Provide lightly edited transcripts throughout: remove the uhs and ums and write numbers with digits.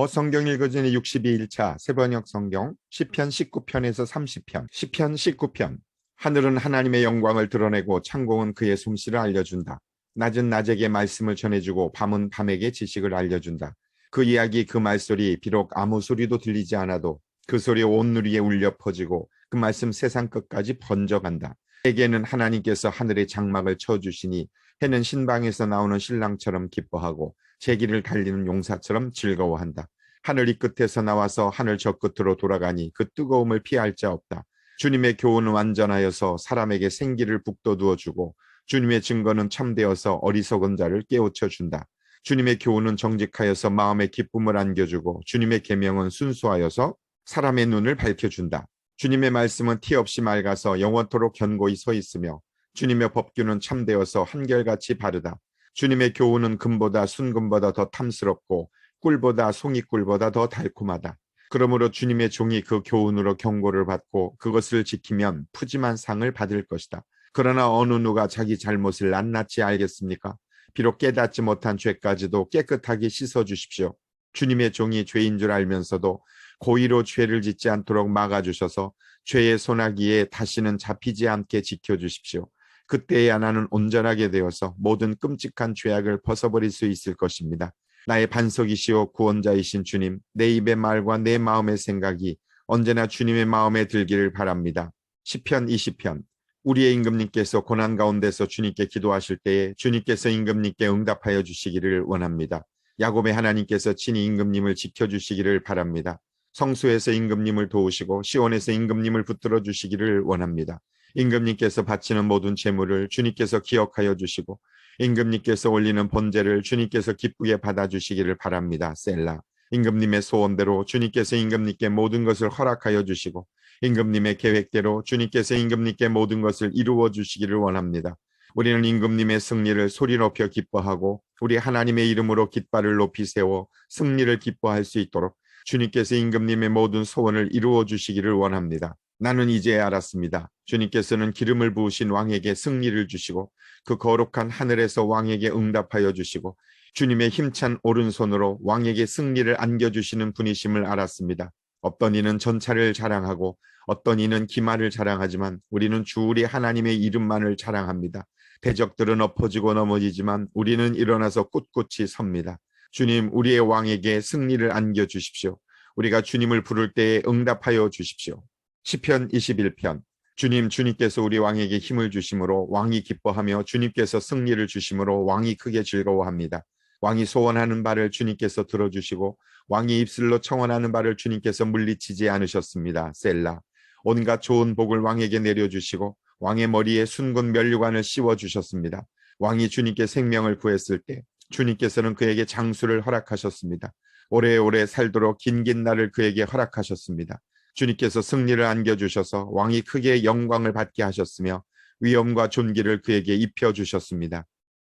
성경 읽어주는 62일차 세번역 성경 시편 19편에서 30편. 시편 19편. 하늘은 하나님의 영광을 드러내고 창공은 그의 솜씨를 알려준다. 낮은 낮에게 말씀을 전해주고 밤은 밤에게 지식을 알려준다. 그 이야기 그 말소리 비록 아무 소리도 들리지 않아도 그 소리 온 누리에 울려 퍼지고 그 말씀 세상 끝까지 번져간다. 해에게는 하나님께서 하늘의 장막을 쳐주시니 해는 신방에서 나오는 신랑처럼 기뻐하고 제기를 달리는 용사처럼 즐거워한다. 하늘 이 끝에서 나와서 하늘 저 끝으로 돌아가니 그 뜨거움을 피할 자 없다. 주님의 교훈은 완전하여서 사람에게 생기를 북돋우어 주고 주님의 증거는 참되어서 어리석은 자를 깨우쳐 준다. 주님의 교훈은 정직하여서 마음에 기쁨을 안겨주고 주님의 계명은 순수하여서 사람의 눈을 밝혀준다. 주님의 말씀은 티 없이 맑아서 영원토록 견고히 서 있으며 주님의 법규는 참되어서 한결같이 바르다. 주님의 교훈은 금보다 순금보다 더 탐스럽고 꿀보다 송이꿀보다 더 달콤하다. 그러므로 주님의 종이 그 교훈으로 경고를 받고 그것을 지키면 푸짐한 상을 받을 것이다. 그러나 어느 누가 자기 잘못을 낱낱이 알겠습니까? 비록 깨닫지 못한 죄까지도 깨끗하게 씻어주십시오. 주님의 종이 죄인 줄 알면서도 고의로 죄를 짓지 않도록 막아주셔서 죄의 소나기에 다시는 잡히지 않게 지켜주십시오. 그때야 나는 온전하게 되어서 모든 끔찍한 죄악을 벗어버릴 수 있을 것입니다. 나의 반석이시오 구원자이신 주님, 내 입의 말과 내 마음의 생각이 언제나 주님의 마음에 들기를 바랍니다. 시편 20편. 우리의 임금님께서 고난 가운데서 주님께 기도하실 때에 주님께서 임금님께 응답하여 주시기를 원합니다. 야곱의 하나님께서 친히 임금님을 지켜주시기를 바랍니다. 성소에서 임금님을 도우시고 시온에서 임금님을 붙들어 주시기를 원합니다. 임금님께서 바치는 모든 제물을 주님께서 기억하여 주시고 임금님께서 올리는 번제를 주님께서 기쁘게 받아주시기를 바랍니다. 셀라. 임금님의 소원대로 주님께서 임금님께 모든 것을 허락하여 주시고 임금님의 계획대로 주님께서 임금님께 모든 것을 이루어 주시기를 원합니다. 우리는 임금님의 승리를 소리 높여 기뻐하고 우리 하나님의 이름으로 깃발을 높이 세워 승리를 기뻐할 수 있도록 주님께서 임금님의 모든 소원을 이루어 주시기를 원합니다. 나는 이제 알았습니다. 주님께서는 기름을 부으신 왕에게 승리를 주시고 그 거룩한 하늘에서 왕에게 응답하여 주시고 주님의 힘찬 오른손으로 왕에게 승리를 안겨주시는 분이심을 알았습니다. 어떤 이는 전차를 자랑하고 어떤 이는 기마를 자랑하지만 우리는 주 우리 하나님의 이름만을 자랑합니다. 대적들은 엎어지고 넘어지지만 우리는 일어나서 꿋꿋이 섭니다. 주님, 우리의 왕에게 승리를 안겨주십시오. 우리가 주님을 부를 때에 응답하여 주십시오. 시편 21편. 주님께서 우리 왕에게 힘을 주심으로 왕이 기뻐하며 주님께서 승리를 주심으로 왕이 크게 즐거워합니다. 왕이 소원하는 바를 주님께서 들어주시고 왕이 입술로 청원하는 바를 주님께서 물리치지 않으셨습니다. 셀라. 온갖 좋은 복을 왕에게 내려주시고 왕의 머리에 순근 면류관을 씌워주셨습니다. 왕이 주님께 생명을 구했을 때 주님께서는 그에게 장수를 허락하셨습니다. 오래오래 살도록 긴긴 날을 그에게 허락하셨습니다. 주님께서 승리를 안겨주셔서 왕이 크게 영광을 받게 하셨으며 위엄과 존귀를 그에게 입혀주셨습니다.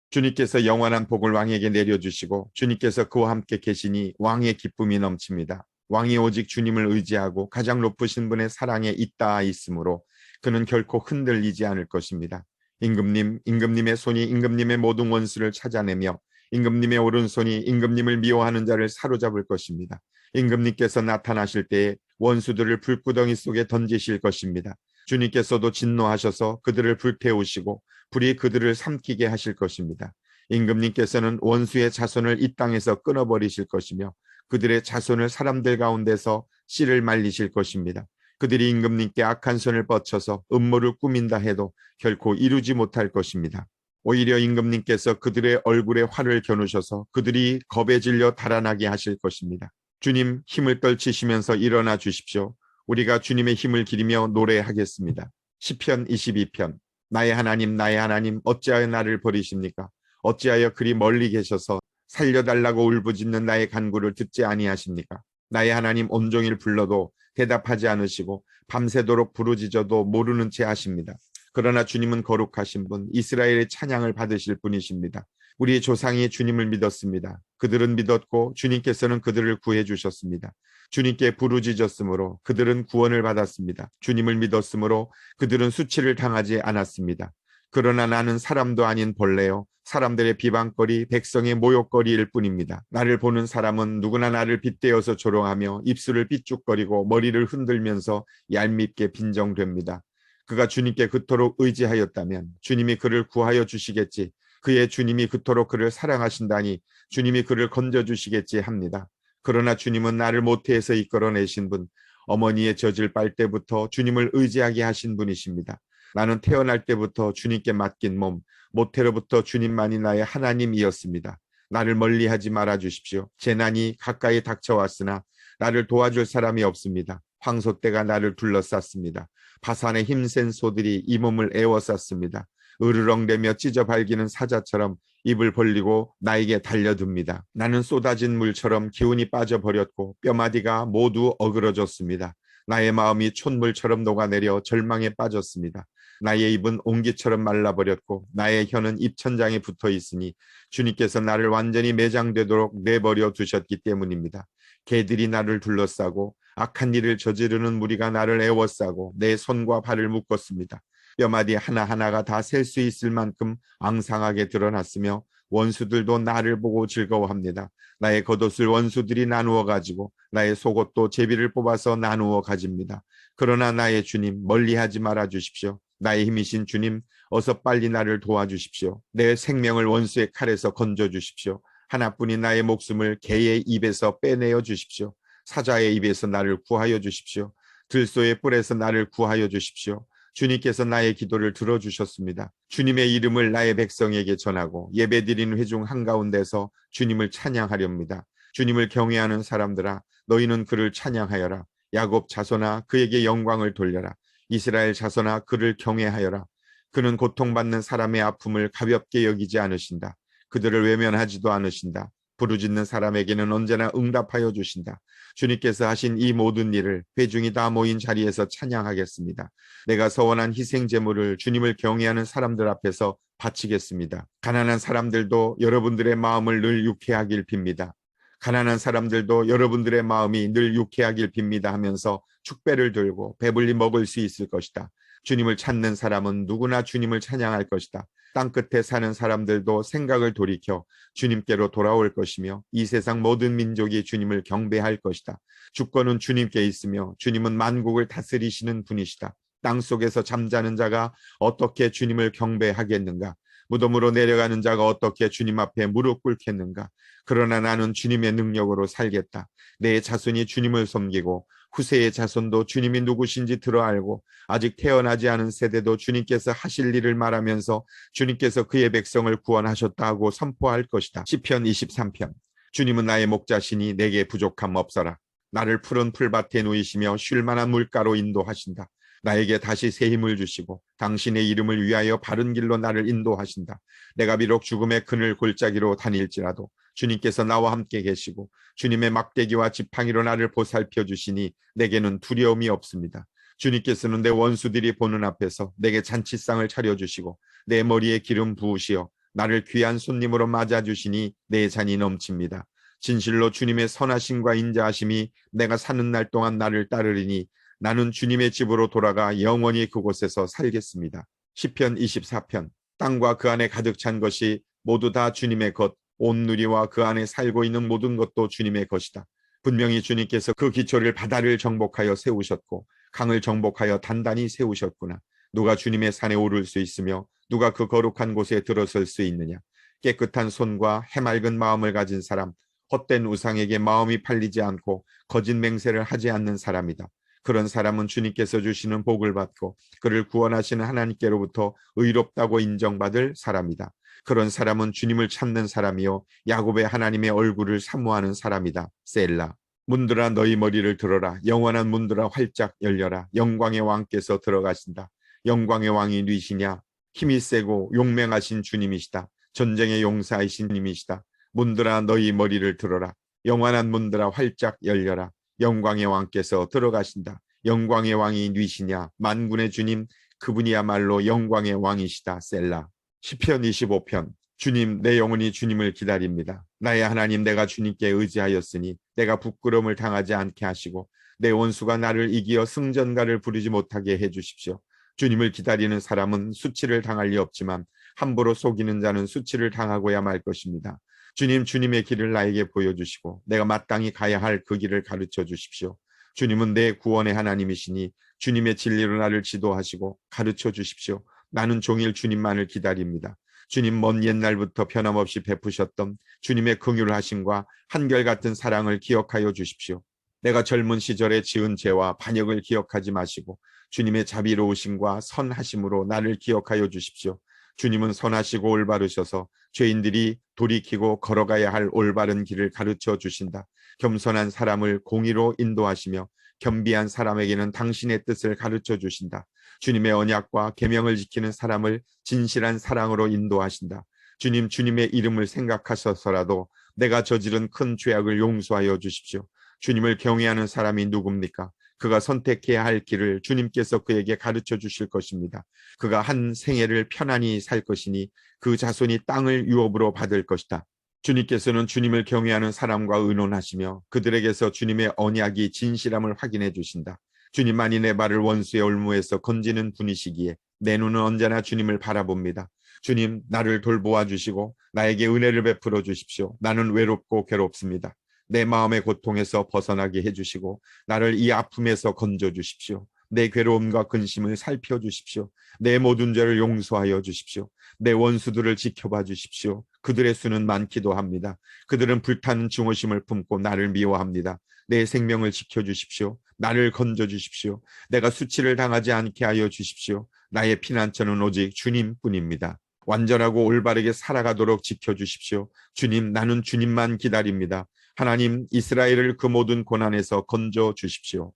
주님께서 영원한 복을 왕에게 내려주시고 주님께서 그와 함께 계시니 왕의 기쁨이 넘칩니다. 왕이 오직 주님을 의지하고 가장 높으신 분의 사랑에 있다 있으므로 그는 결코 흔들리지 않을 것입니다. 임금님의 손이 임금님의 모든 원수를 찾아내며 임금님의 오른손이 임금님을 미워하는 자를 사로잡을 것입니다. 임금님께서 나타나실 때에 원수들을 불구덩이 속에 던지실 것입니다. 주님께서도 진노하셔서 그들을 불태우시고 불이 그들을 삼키게 하실 것입니다. 임금님께서는 원수의 자손을 이 땅에서 끊어버리실 것이며 그들의 자손을 사람들 가운데서 씨를 말리실 것입니다. 그들이 임금님께 악한 손을 뻗쳐서 음모를 꾸민다 해도 결코 이루지 못할 것입니다. 오히려 임금님께서 그들의 얼굴에 활을 겨누셔서 그들이 겁에 질려 달아나게 하실 것입니다. 주님, 힘을 떨치시면서 일어나 주십시오. 우리가 주님의 힘을 기리며 노래하겠습니다. 시편 22편. 나의 하나님 어찌하여 나를 버리십니까? 어찌하여 그리 멀리 계셔서 살려달라고 울부짖는 나의 간구를 듣지 아니하십니까? 나의 하나님 온종일 불러도 대답하지 않으시고 밤새도록 부르짖어도 모르는 채 하십니다. 그러나 주님은 거룩하신 분, 이스라엘의 찬양을 받으실 분이십니다. 우리 조상이 주님을 믿었습니다. 그들은 믿었고 주님께서는 그들을 구해 주셨습니다. 주님께 부르짖었으므로 그들은 구원을 받았습니다. 주님을 믿었으므로 그들은 수치를 당하지 않았습니다. 그러나 나는 사람도 아닌 벌레요. 사람들의 비방거리, 백성의 모욕거리일 뿐입니다. 나를 보는 사람은 누구나 나를 빗대어서 조롱하며 입술을 삐죽거리고 머리를 흔들면서 얄밉게 빈정됩니다. 그가 주님께 그토록 의지하였다면 주님이 그를 구하여 주시겠지. 그의 주님이 그토록 그를 사랑하신다니 주님이 그를 건져주시겠지 합니다. 그러나 주님은 나를 모태에서 이끌어내신 분, 어머니의 젖을 빨 때부터 주님을 의지하게 하신 분이십니다. 나는 태어날 때부터 주님께 맡긴 몸, 모태로부터 주님만이 나의 하나님이었습니다. 나를 멀리하지 말아 주십시오. 재난이 가까이 닥쳐왔으나 나를 도와줄 사람이 없습니다. 황소떼가 나를 둘러쌌습니다. 바산의 힘센 소들이 이 몸을 에워쌌습니다. 으르렁대며 찢어 발기는 사자처럼 입을 벌리고 나에게 달려듭니다. 나는 쏟아진 물처럼 기운이 빠져버렸고 뼈마디가 모두 어그러졌습니다. 나의 마음이 촛물처럼 녹아내려 절망에 빠졌습니다. 나의 입은 옹기처럼 말라버렸고 나의 혀는 입천장에 붙어 있으니 주님께서 나를 완전히 매장되도록 내버려 두셨기 때문입니다. 개들이 나를 둘러싸고 악한 일을 저지르는 무리가 나를 에워싸고 내 손과 발을 묶었습니다. 뼈마디 하나하나가 다 셀 수 있을 만큼 앙상하게 드러났으며 원수들도 나를 보고 즐거워합니다. 나의 겉옷을 원수들이 나누어 가지고 나의 속옷도 제비를 뽑아서 나누어 가집니다. 그러나 나의 주님 멀리하지 말아 주십시오. 나의 힘이신 주님 어서 빨리 나를 도와주십시오. 내 생명을 원수의 칼에서 건져 주십시오. 하나뿐인 나의 목숨을 개의 입에서 빼내어 주십시오. 사자의 입에서 나를 구하여 주십시오. 들소의 뿔에서 나를 구하여 주십시오. 주님께서 나의 기도를 들어주셨습니다. 주님의 이름을 나의 백성에게 전하고 예배드리는 회중 한가운데서 주님을 찬양하렵니다. 주님을 경외하는 사람들아 너희는 그를 찬양하여라. 야곱 자손아 그에게 영광을 돌려라. 이스라엘 자손아 그를 경외하여라. 그는 고통받는 사람의 아픔을 가볍게 여기지 않으신다. 그들을 외면하지도 않으신다. 부르짖는 사람에게는 언제나 응답하여 주신다. 주님께서 하신 이 모든 일을 회중이 다 모인 자리에서 찬양하겠습니다. 내가 서원한 희생 제물을 주님을 경외하는 사람들 앞에서 바치겠습니다. 가난한 사람들도 여러분들의 마음을 늘 유쾌하길 빕니다. 가난한 사람들도 여러분들의 마음이 늘 유쾌하길 빕니다 하면서 축배를 들고 배불리 먹을 수 있을 것이다. 주님을 찾는 사람은 누구나 주님을 찬양할 것이다. 땅끝에 사는 사람들도 생각을 돌이켜 주님께로 돌아올 것이며 이 세상 모든 민족이 주님을 경배할 것이다. 주권은 주님께 있으며 주님은 만국을 다스리시는 분이시다. 땅속에서 잠자는 자가 어떻게 주님을 경배하겠는가? 무덤으로 내려가는 자가 어떻게 주님 앞에 무릎 꿇겠는가? 그러나 나는 주님의 능력으로 살겠다. 내 자손이 주님을 섬기고 후세의 자손도 주님이 누구신지 들어알고 아직 태어나지 않은 세대도 주님께서 하실 일을 말하면서 주님께서 그의 백성을 구원하셨다고 선포할 것이다. 시편 23편. 주님은 나의 목자시니 내게 부족함 없어라. 나를 푸른 풀밭에 누이시며 쉴 만한 물가로 인도하신다. 나에게 다시 새 힘을 주시고 당신의 이름을 위하여 바른 길로 나를 인도하신다. 내가 비록 죽음의 그늘 골짜기로 다닐지라도 주님께서 나와 함께 계시고 주님의 막대기와 지팡이로 나를 보살펴 주시니 내게는 두려움이 없습니다. 주님께서는 내 원수들이 보는 앞에서 내게 잔치상을 차려주시고 내 머리에 기름 부으시어 나를 귀한 손님으로 맞아주시니 내 잔이 넘칩니다. 진실로 주님의 선하심과 인자하심이 내가 사는 날 동안 나를 따르리니 나는 주님의 집으로 돌아가 영원히 그곳에서 살겠습니다. 시편 24편. 땅과 그 안에 가득 찬 것이 모두 다 주님의 것, 온 누리와 그 안에 살고 있는 모든 것도 주님의 것이다. 분명히 주님께서 그 기초를 바다를 정복하여 세우셨고 강을 정복하여 단단히 세우셨구나. 누가 주님의 산에 오를 수 있으며 누가 그 거룩한 곳에 들어설 수 있느냐. 깨끗한 손과 해맑은 마음을 가진 사람, 헛된 우상에게 마음이 팔리지 않고 거짓 맹세를 하지 않는 사람이다. 그런 사람은 주님께서 주시는 복을 받고 그를 구원하시는 하나님께로부터 의롭다고 인정받을 사람이다. 그런 사람은 주님을 찾는 사람이요 야곱의 하나님의 얼굴을 사모하는 사람이다. 셀라. 문들아 너희 머리를 들어라. 영원한 문들아 활짝 열려라. 영광의 왕께서 들어가신다. 영광의 왕이 누이시냐? 힘이 세고 용맹하신 주님이시다. 전쟁의 용사이신 님이시다. 문들아 너희 머리를 들어라. 영원한 문들아 활짝 열려라. 영광의 왕께서 들어가신다. 영광의 왕이 누이시냐? 만군의 주님 그분이야말로 영광의 왕이시다. 셀라. 시편 25편. 주님 내 영혼이 주님을 기다립니다. 나의 하나님 내가 주님께 의지하였으니 내가 부끄러움을 당하지 않게 하시고 내 원수가 나를 이기어 승전가를 부르지 못하게 해주십시오. 주님을 기다리는 사람은 수치를 당할 리 없지만 함부로 속이는 자는 수치를 당하고야 말 것입니다. 주님, 주님의 길을 나에게 보여주시고 내가 마땅히 가야 할 그 길을 가르쳐 주십시오. 주님은 내 구원의 하나님이시니 주님의 진리로 나를 지도하시고 가르쳐 주십시오. 나는 종일 주님만을 기다립니다. 주님, 먼 옛날부터 변함없이 베푸셨던 주님의 긍휼하심과 한결같은 사랑을 기억하여 주십시오. 내가 젊은 시절에 지은 죄와 반역을 기억하지 마시고 주님의 자비로우심과 선하심으로 나를 기억하여 주십시오. 주님은 선하시고 올바르셔서 죄인들이 돌이키고 걸어가야 할 올바른 길을 가르쳐 주신다. 겸손한 사람을 공의로 인도하시며 겸비한 사람에게는 당신의 뜻을 가르쳐 주신다. 주님의 언약과 계명을 지키는 사람을 진실한 사랑으로 인도하신다. 주님, 주님의 이름을 생각하셔서라도 내가 저지른 큰 죄악을 용서하여 주십시오. 주님을 경외하는 사람이 누굽니까? 그가 선택해야 할 길을 주님께서 그에게 가르쳐 주실 것입니다. 그가 한 생애를 편안히 살 것이니 그 자손이 땅을 유업으로 받을 것이다. 주님께서는 주님을 경외하는 사람과 의논하시며 그들에게서 주님의 언약이 진실함을 확인해 주신다. 주님만이 내 발을 원수의 올무에서 건지는 분이시기에 내 눈은 언제나 주님을 바라봅니다. 주님, 나를 돌보아 주시고 나에게 은혜를 베풀어 주십시오. 나는 외롭고 괴롭습니다. 내 마음의 고통에서 벗어나게 해주시고 나를 이 아픔에서 건져주십시오. 내 괴로움과 근심을 살펴주십시오. 내 모든 죄를 용서하여 주십시오. 내 원수들을 지켜봐 주십시오. 그들의 수는 많기도 합니다. 그들은 불타는 증오심을 품고 나를 미워합니다. 내 생명을 지켜주십시오. 나를 건져주십시오. 내가 수치를 당하지 않게 하여 주십시오. 나의 피난처는 오직 주님뿐입니다. 완전하고 올바르게 살아가도록 지켜주십시오. 주님, 나는 주님만 기다립니다. 하나님, 이스라엘을 그 모든 고난에서 건져 주십시오.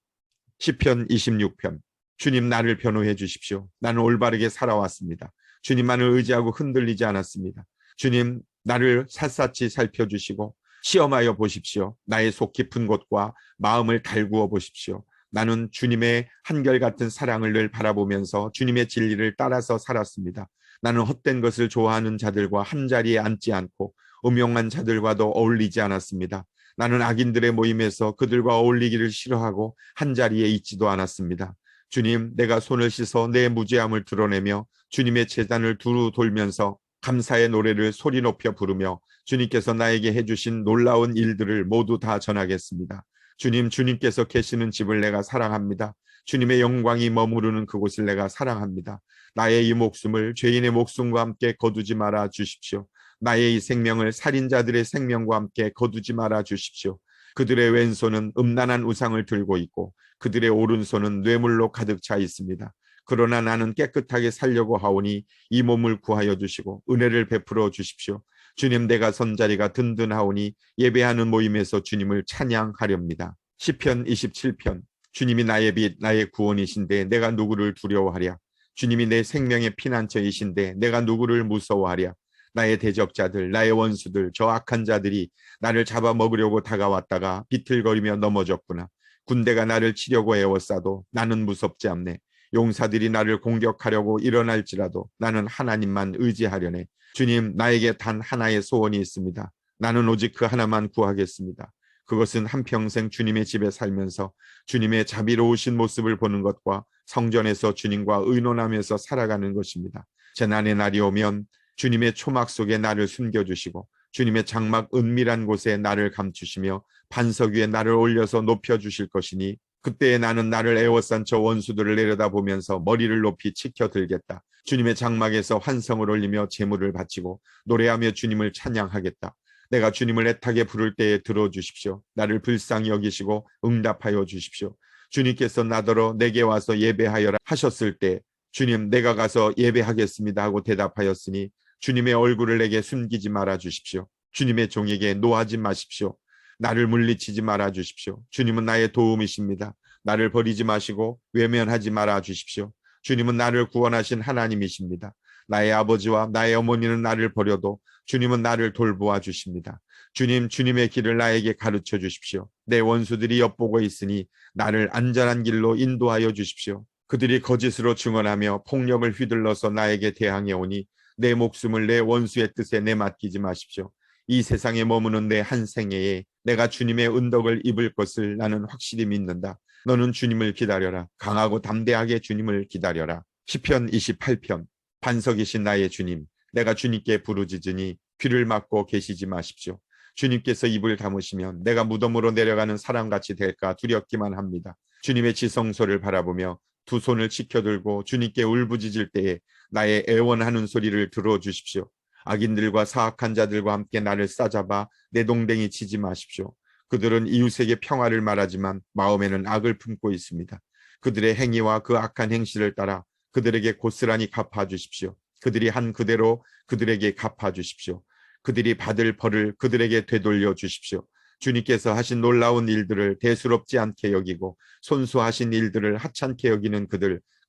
시편 26편. 주님, 나를 변호해 주십시오. 나는 올바르게 살아왔습니다. 주님만을 의지하고 흔들리지 않았습니다. 주님, 나를 샅샅이 살펴주시고 시험하여 보십시오. 나의 속 깊은 곳과 마음을 달구어 보십시오. 나는 주님의 한결같은 사랑을 늘 바라보면서 주님의 진리를 따라서 살았습니다. 나는 헛된 것을 좋아하는 자들과 한자리에 앉지 않고 음흉한 자들과도 어울리지 않았습니다. 나는 악인들의 모임에서 그들과 어울리기를 싫어하고 한자리에 있지도 않았습니다. 주님, 내가 손을 씻어 내 무죄함을 드러내며 주님의 제단을 두루 돌면서 감사의 노래를 소리 높여 부르며 주님께서 나에게 해주신 놀라운 일들을 모두 다 전하겠습니다. 주님, 주님께서 계시는 집을 내가 사랑합니다. 주님의 영광이 머무르는 그곳을 내가 사랑합니다. 나의 이 목숨을 죄인의 목숨과 함께 거두지 말아 주십시오. 나의 이 생명을 살인자들의 생명과 함께 거두지 말아 주십시오. 그들의 왼손은 음란한 우상을 들고 있고 그들의 오른손은 뇌물로 가득 차 있습니다. 그러나 나는 깨끗하게 살려고 하오니 이 몸을 구하여 주시고 은혜를 베풀어 주십시오. 주님, 내가 선자리가 든든하오니 예배하는 모임에서 주님을 찬양하렵니다. 시편 27편. 주님이 나의 빛, 나의 구원이신데 내가 누구를 두려워하랴. 주님이 내 생명의 피난처이신데 내가 누구를 무서워하랴. 나의 대적자들, 나의 원수들, 저 악한 자들이 나를 잡아먹으려고 다가왔다가 비틀거리며 넘어졌구나. 군대가 나를 치려고 애워싸도 나는 무섭지 않네. 용사들이 나를 공격하려고 일어날지라도 나는 하나님만 의지하려네. 주님, 나에게 단 하나의 소원이 있습니다. 나는 오직 그 하나만 구하겠습니다. 그것은 한평생 주님의 집에 살면서 주님의 자비로우신 모습을 보는 것과 성전에서 주님과 의논하면서 살아가는 것입니다. 재난의 날이 오면 주님의 초막 속에 나를 숨겨주시고 주님의 장막 은밀한 곳에 나를 감추시며 반석 위에 나를 올려서 높여주실 것이니 그때에 나는 나를 애워싼 저 원수들을 내려다보면서 머리를 높이 치켜들겠다. 주님의 장막에서 환성을 올리며 제물을 바치고 노래하며 주님을 찬양하겠다. 내가 주님을 애타게 부를 때에 들어주십시오. 나를 불쌍히 여기시고 응답하여 주십시오. 주님께서 나더러 내게 와서 예배하여라 하셨을 때 주님, 내가 가서 예배하겠습니다 하고 대답하였으니 주님의 얼굴을 내게 숨기지 말아 주십시오. 주님의 종에게 노하지 마십시오. 나를 물리치지 말아 주십시오. 주님은 나의 도움이십니다. 나를 버리지 마시고 외면하지 말아 주십시오. 주님은 나를 구원하신 하나님이십니다. 나의 아버지와 나의 어머니는 나를 버려도 주님은 나를 돌보아 주십니다. 주님, 주님의 길을 나에게 가르쳐 주십시오. 내 원수들이 엿보고 있으니 나를 안전한 길로 인도하여 주십시오. 그들이 거짓으로 증언하며 폭력을 휘둘러서 나에게 대항해 오니 내 목숨을 내 원수의 뜻에 내맡기지 마십시오. 이 세상에 머무는 내 한 생애에 내가 주님의 은덕을 입을 것을 나는 확실히 믿는다. 너는 주님을 기다려라. 강하고 담대하게 주님을 기다려라. 시편 28편. 반석이신 나의 주님, 내가 주님께 부르짖으니 귀를 막고 계시지 마십시오. 주님께서 입을 다무시면 내가 무덤으로 내려가는 사람같이 될까 두렵기만 합니다. 주님의 지성소를 바라보며 두 손을 치켜들고 주님께 울부짖을 때에 나의 애원하는 소리를 들어주십시오. 악인들과 사악한 자들과 함께 나를 싸잡아 내 동댕이 치지 마십시오. 그들은 이웃에게 평화를 말하지만 마음에는 악을 품고 있습니다. 그들의 행위와 그 악한 행실을 따라 그들에게 고스란히 갚아주십시오. 그들이 한 그대로 그들에게 갚아주십시오. 그들이 받을 벌을 그들에게 되돌려 주십시오. 주님께서 하신 놀라운 일들을 대수롭지 않게 여기고 손수하신 일들을 하찮게 여기는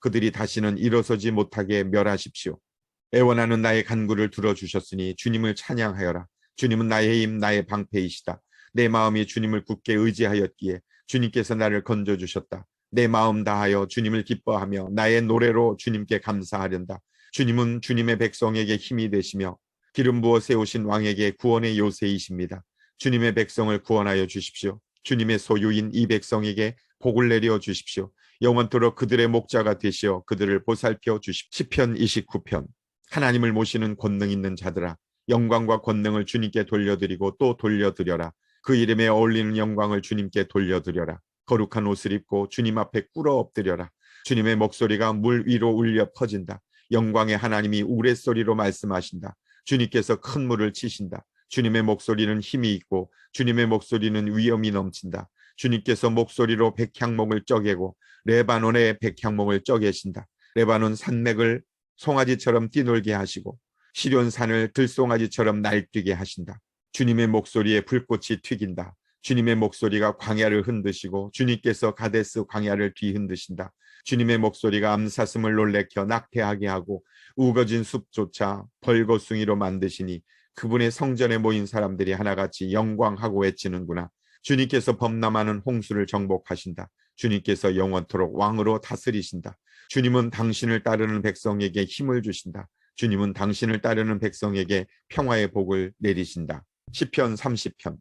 그들이 다시는 일어서지 못하게 멸하십시오. 애원하는 나의 간구를 들어주셨으니 주님을 찬양하여라. 주님은 나의 힘, 나의 방패이시다. 내 마음이 주님을 굳게 의지하였기에 주님께서 나를 건져주셨다. 내 마음 다하여 주님을 기뻐하며 나의 노래로 주님께 감사하련다. 주님은 주님의 백성에게 힘이 되시며 기름 부어 세우신 왕에게 구원의 요새이십니다. 주님의 백성을 구원하여 주십시오. 주님의 소유인 이 백성에게 복을 내려 주십시오. 영원토록 그들의 목자가 되시어 그들을 보살펴 주십시오. 시편 29편. 하나님을 모시는 권능 있는 자들아, 영광과 권능을 주님께 돌려드리고 또 돌려드려라. 그 이름에 어울리는 영광을 주님께 돌려드려라. 거룩한 옷을 입고 주님 앞에 꿇어 엎드려라. 주님의 목소리가 물 위로 울려 퍼진다. 영광의 하나님이 우레소리로 말씀하신다. 주님께서 큰 물을 치신다. 주님의 목소리는 힘이 있고 주님의 목소리는 위엄이 넘친다. 주님께서 목소리로 백향목을 쪼개고 레바논의 백향목을 쪼개신다. 레바논 산맥을 송아지처럼 뛰놀게 하시고 시련산을 들송아지처럼 날뛰게 하신다. 주님의 목소리에 불꽃이 튀긴다. 주님의 목소리가 광야를 흔드시고 주님께서 가데스 광야를 뒤흔드신다. 주님의 목소리가 암사슴을 놀래켜 낙태하게 하고 우거진 숲조차 벌거숭이로 만드시니 그분의 성전에 모인 사람들이 하나같이 영광하고 외치는구나. 주님께서 범람하는 홍수를 정복하신다. 주님께서 영원토록 왕으로 다스리신다. 주님은 당신을 따르는 백성에게 힘을 주신다. 주님은 당신을 따르는 백성에게 평화의 복을 내리신다. 시편 30편.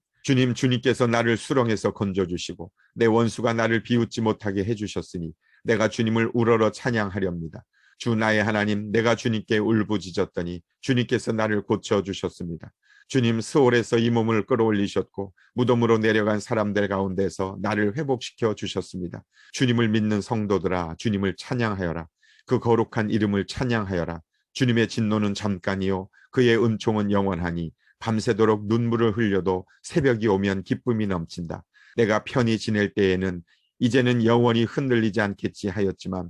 주님께서 나를 수렁에서 건져주시고 내 원수가 나를 비웃지 못하게 해주셨으니 내가 주님을 우러러 찬양하렵니다. 주 나의 하나님, 내가 주님께 울부짖었더니 주님께서 나를 고쳐주셨습니다. 주님, 스올에서 이 몸을 끌어올리셨고 무덤으로 내려간 사람들 가운데서 나를 회복시켜 주셨습니다. 주님을 믿는 성도들아, 주님을 찬양하여라. 그 거룩한 이름을 찬양하여라. 주님의 진노는 잠깐이요 그의 은총은 영원하니 밤새도록 눈물을 흘려도 새벽이 오면 기쁨이 넘친다. 내가 편히 지낼 때에는 이제는 영원히 흔들리지 않겠지 하였지만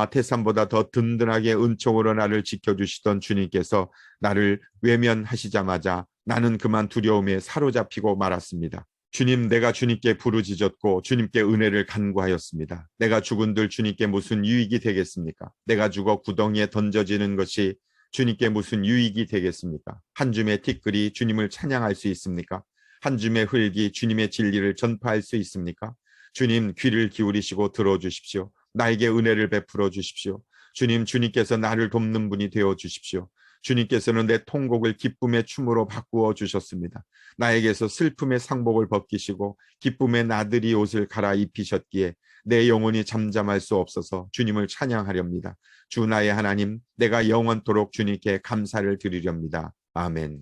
태산보다 더 든든하게 은총으로 나를 지켜주시던 주님께서 나를 외면하시자마자 나는 그만 두려움에 사로잡히고 말았습니다. 주님, 내가 주님께 부르짖었고 주님께 은혜를 간구하였습니다. 내가 죽은들 주님께 무슨 유익이 되겠습니까? 내가 죽어 구덩이에 던져지는 것이 주님께 무슨 유익이 되겠습니까? 한 줌의 티끌이 주님을 찬양할 수 있습니까? 한 줌의 흙이 주님의 진리를 전파할 수 있습니까? 주님, 귀를 기울이시고 들어주십시오. 나에게 은혜를 베풀어 주십시오. 주님께서 나를 돕는 분이 되어 주십시오. 주님께서는 내 통곡을 기쁨의 춤으로 바꾸어 주셨습니다. 나에게서 슬픔의 상복을 벗기시고 기쁨의 나들이 옷을 갈아입히셨기에 내 영혼이 잠잠할 수 없어서 주님을 찬양하렵니다. 주 나의 하나님, 내가 영원토록 주님께 감사를 드리렵니다. 아멘.